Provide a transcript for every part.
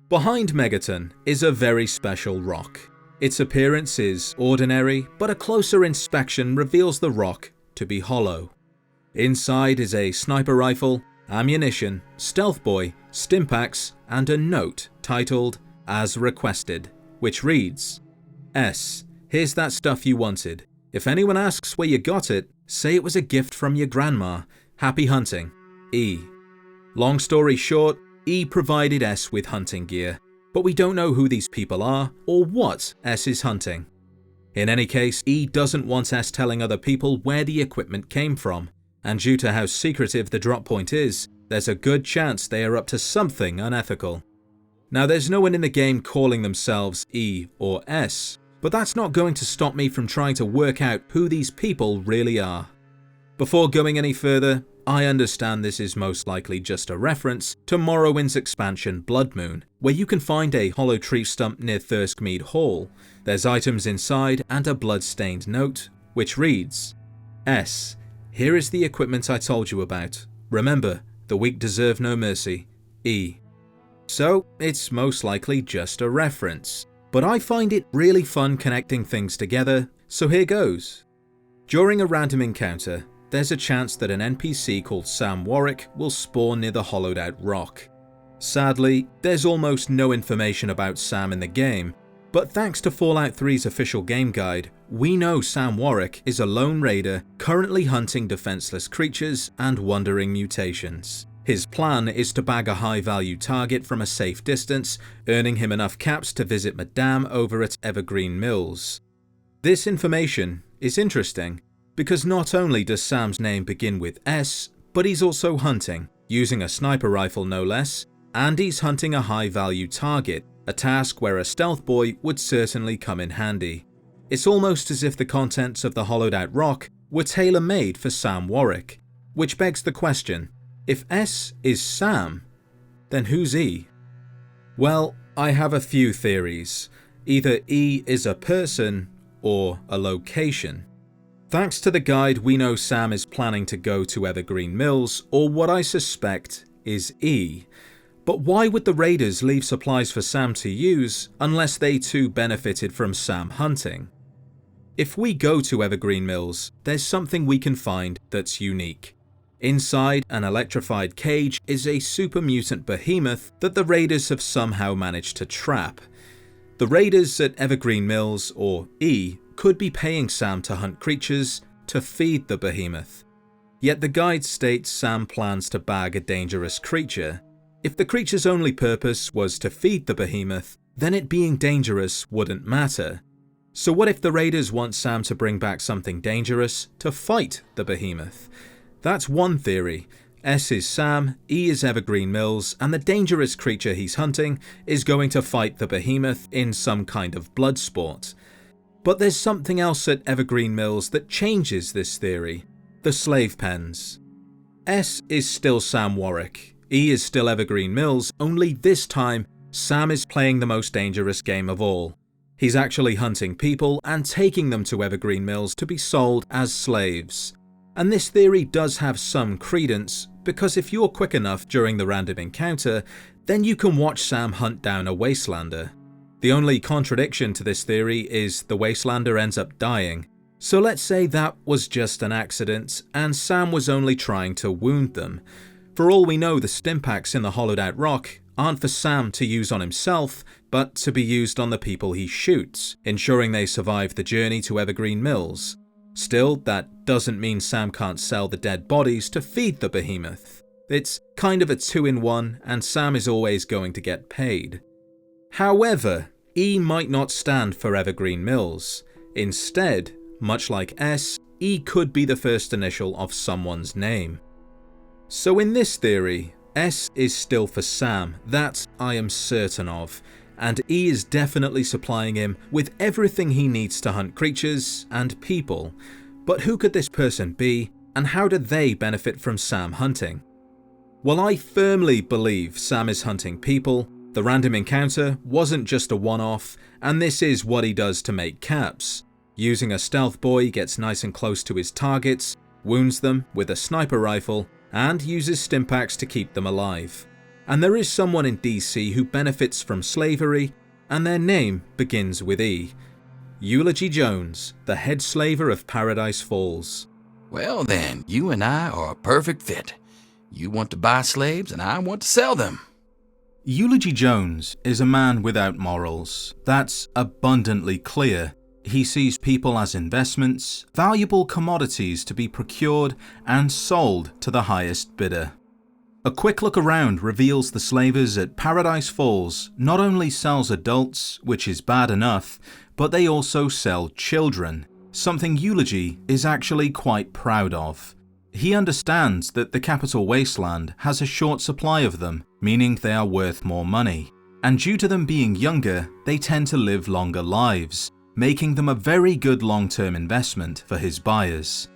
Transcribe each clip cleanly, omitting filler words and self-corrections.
Behind Megaton is a very special rock. Its appearance is ordinary, but a closer inspection reveals the rock to be hollow. Inside is a sniper rifle, ammunition, stealth boy, stimpaks, and a note titled, "As requested," which reads, "S. Here's that stuff you wanted. If anyone asks where you got it, say it was a gift from your grandma. Happy hunting. E." Long story short, E provided S with hunting gear, but we don't know who these people are or what S is hunting. In any case, E doesn't want S telling other people where the equipment came from, and due to how secretive the drop point is, there's a good chance they are up to something unethical. Now, there's no one in the game calling themselves E or S, but that's not going to stop me from trying to work out who these people really are. Before going any further, I understand this is most likely just a reference to Morrowind's expansion Blood Moon, where you can find a hollow tree stump near Thirskmead Hall. There's items inside and a blood-stained note, which reads, "S. Here is the equipment I told you about. Remember, the weak deserve no mercy. E." So, it's most likely just a reference. But I find it really fun connecting things together, so here goes. During a random encounter, there's a chance that an NPC called Sam Warwick will spawn near the hollowed out rock. Sadly, there's almost no information about Sam in the game, but thanks to Fallout 3's official game guide, we know Sam Warwick is a lone raider currently hunting defenseless creatures and wandering mutations. His plan is to bag a high-value target from a safe distance, earning him enough caps to visit Madame over at Evergreen Mills. This information is interesting, because not only does Sam's name begin with S, but he's also hunting, using a sniper rifle no less, and he's hunting a high-value target, a task where a stealth boy would certainly come in handy. It's almost as if the contents of the hollowed-out rock were tailor-made for Sam Warwick, which begs the question, if S is Sam, then who's E? Well, I have a few theories. Either E is a person or a location. Thanks to the guide, we know Sam is planning to go to Evergreen Mills, or what I suspect is E. But why would the raiders leave supplies for Sam to use unless they too benefited from Sam hunting? If we go to Evergreen Mills, there's something we can find that's unique. Inside an electrified cage is a super mutant behemoth that the raiders have somehow managed to trap. The raiders at Evergreen Mills, or E, could be paying Sam to hunt creatures to feed the behemoth. Yet the guide states Sam plans to bag a dangerous creature. If the creature's only purpose was to feed the behemoth, then it being dangerous wouldn't matter. So what if the raiders want Sam to bring back something dangerous to fight the behemoth? That's one theory. S is Sam, E is Evergreen Mills, and the dangerous creature he's hunting is going to fight the behemoth in some kind of blood sport. But there's something else at Evergreen Mills that changes this theory. The slave pens. S is still Sam Warwick. E is still Evergreen Mills, only this time, Sam is playing the most dangerous game of all. He's actually hunting people and taking them to Evergreen Mills to be sold as slaves. And this theory does have some credence, because if you're quick enough during the random encounter, then you can watch Sam hunt down a Wastelander. The only contradiction to this theory is the Wastelander ends up dying. So let's say that was just an accident and Sam was only trying to wound them. For all we know, the stimpaks in the hollowed out rock aren't for Sam to use on himself, but to be used on the people he shoots, ensuring they survive the journey to Evergreen Mills. Still, that doesn't mean Sam can't sell the dead bodies to feed the behemoth. It's kind of a 2-in-1, and Sam is always going to get paid. However, E might not stand for Evergreen Mills. Instead, much like S, E could be the first initial of someone's name. So in this theory, S is still for Sam, that I am certain of, and E is definitely supplying him with everything he needs to hunt creatures and people. But who could this person be, and how do they benefit from Sam hunting? Well, I firmly believe Sam is hunting people. The random encounter wasn't just a one-off, and this is what he does to make caps. Using a stealth boy, he gets nice and close to his targets, wounds them with a sniper rifle, and uses stimpaks to keep them alive. And there is someone in DC who benefits from slavery, and their name begins with E. Eulogy Jones, the head slaver of Paradise Falls. Well then, you and I are a perfect fit. You want to buy slaves and I want to sell them. Eulogy Jones is a man without morals. That's abundantly clear. He sees people as investments, valuable commodities to be procured and sold to the highest bidder. A quick look around reveals the slavers at Paradise Falls not only sells adults, which is bad enough, but they also sell children, something Eulogy is actually quite proud of. He understands that the capital wasteland has a short supply of them, meaning they are worth more money. And due to them being younger, they tend to live longer lives, making them a very good long-term investment for his buyers.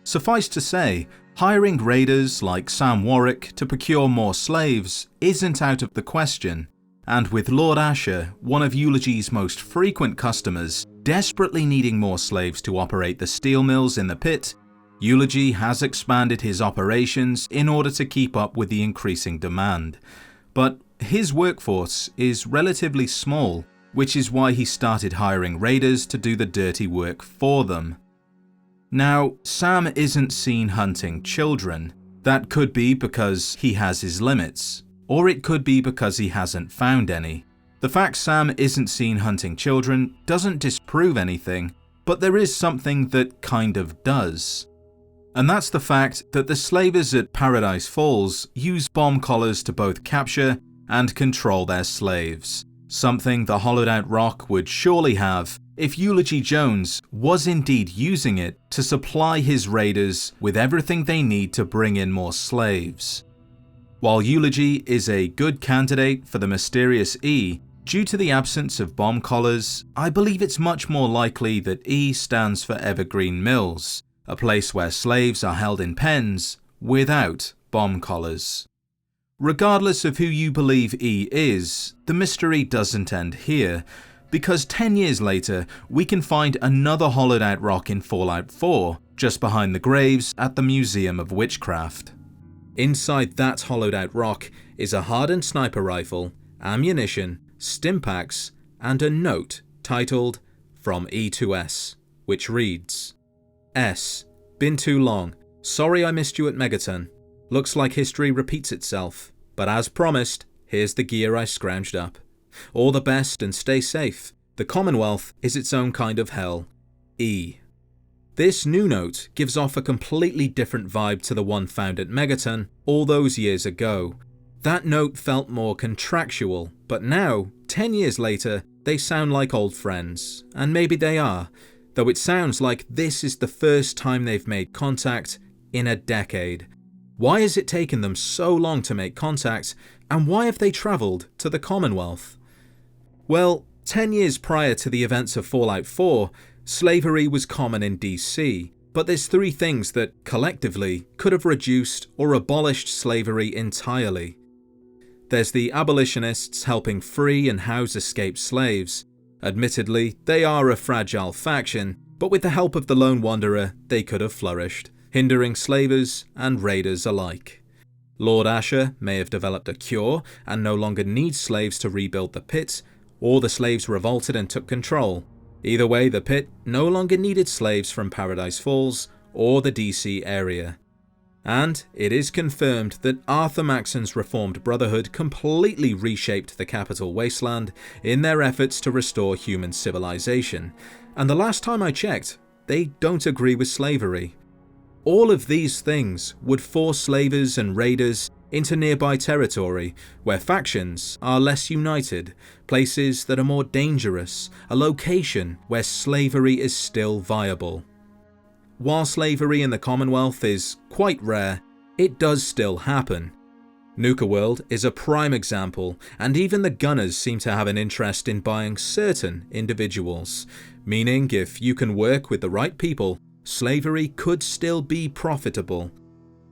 Suffice to say, hiring raiders like Sam Warwick to procure more slaves isn't out of the question, and with Lord Asher, one of Eulogy's most frequent customers, desperately needing more slaves to operate the steel mills in the pit, Eulogy has expanded his operations in order to keep up with the increasing demand. But his workforce is relatively small, which is why he started hiring raiders to do the dirty work for them. Now, Sam isn't seen hunting children. That could be because he has his limits, or it could be because he hasn't found any. The fact Sam isn't seen hunting children doesn't disprove anything, but there is something that kind of does. And that's the fact that the slavers at Paradise Falls use bomb collars to both capture and control their slaves, something the hollowed out rock would surely have if Eulogy Jones was indeed using it to supply his raiders with everything they need to bring in more slaves. While Eulogy is a good candidate for the mysterious E, due to the absence of bomb collars, I believe it's much more likely that E stands for Evergreen Mills, a place where slaves are held in pens without bomb collars. Regardless of who you believe E is, the mystery doesn't end here, because 10 years later we can find another hollowed out rock in Fallout 4, just behind the graves at the Museum of Witchcraft. Inside that hollowed out rock is a hardened sniper rifle, ammunition, stimpaks, and a note titled "From E to S," which reads, S. Been too long. Sorry I missed you at Megaton. Looks like history repeats itself, but as promised, here's the gear I scrounged up. All the best and stay safe. The Commonwealth is its own kind of hell. E. This new note gives off a completely different vibe to the one found at Megaton all those years ago. That note felt more contractual, but now, 10 years later, they sound like old friends, and maybe they are, though it sounds like this is the first time they've made contact in a decade. Why has it taken them so long to make contact, and why have they travelled to the Commonwealth? Well, 10 years prior to the events of Fallout 4, slavery was common in DC, but there's three things that, collectively, could have reduced or abolished slavery entirely. There's the abolitionists helping free and house escaped slaves. Admittedly, they are a fragile faction, but with the help of the Lone Wanderer, they could have flourished, hindering slavers and raiders alike. Lord Asher may have developed a cure and no longer needs slaves to rebuild the pit, or the slaves revolted and took control. Either way, the pit no longer needed slaves from Paradise Falls or the DC area. And it is confirmed that Arthur Maxon's Reformed Brotherhood completely reshaped the capital wasteland in their efforts to restore human civilization, and the last time I checked, they don't agree with slavery. All of these things would force slavers and raiders into nearby territory where factions are less united, places that are more dangerous, a location where slavery is still viable. While slavery in the Commonwealth is quite rare, it does still happen. Nuka World is a prime example, and even the Gunners seem to have an interest in buying certain individuals, meaning if you can work with the right people, slavery could still be profitable.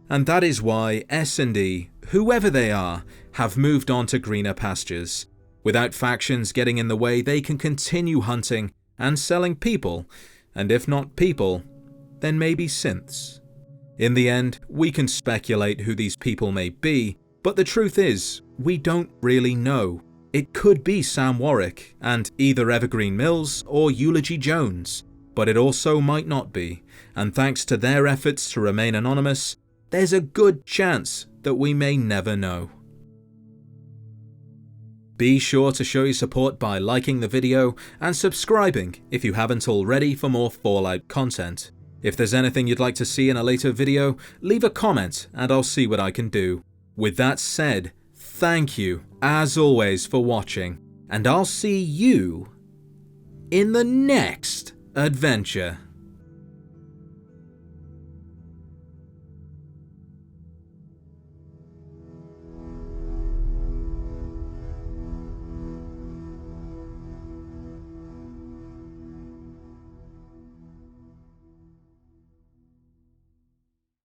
And that is why S&E, whoever they are, have moved on to greener pastures. Without factions getting in the way, they can continue hunting and selling people, and if not people, then maybe synths. In the end, we can speculate who these people may be, But the truth is, we don't really know. It could be Sam Warwick and either Evergreen Mills or Eulogy Jones, but it also might not be, and thanks to their efforts to remain anonymous, there's a good chance that we may never know. Be sure to show your support by liking the video and subscribing if you haven't already for more Fallout content. If there's anything you'd like to see in a later video, leave a comment and I'll see what I can do. With that said, thank you, as always, for watching, and I'll see you in the next adventure.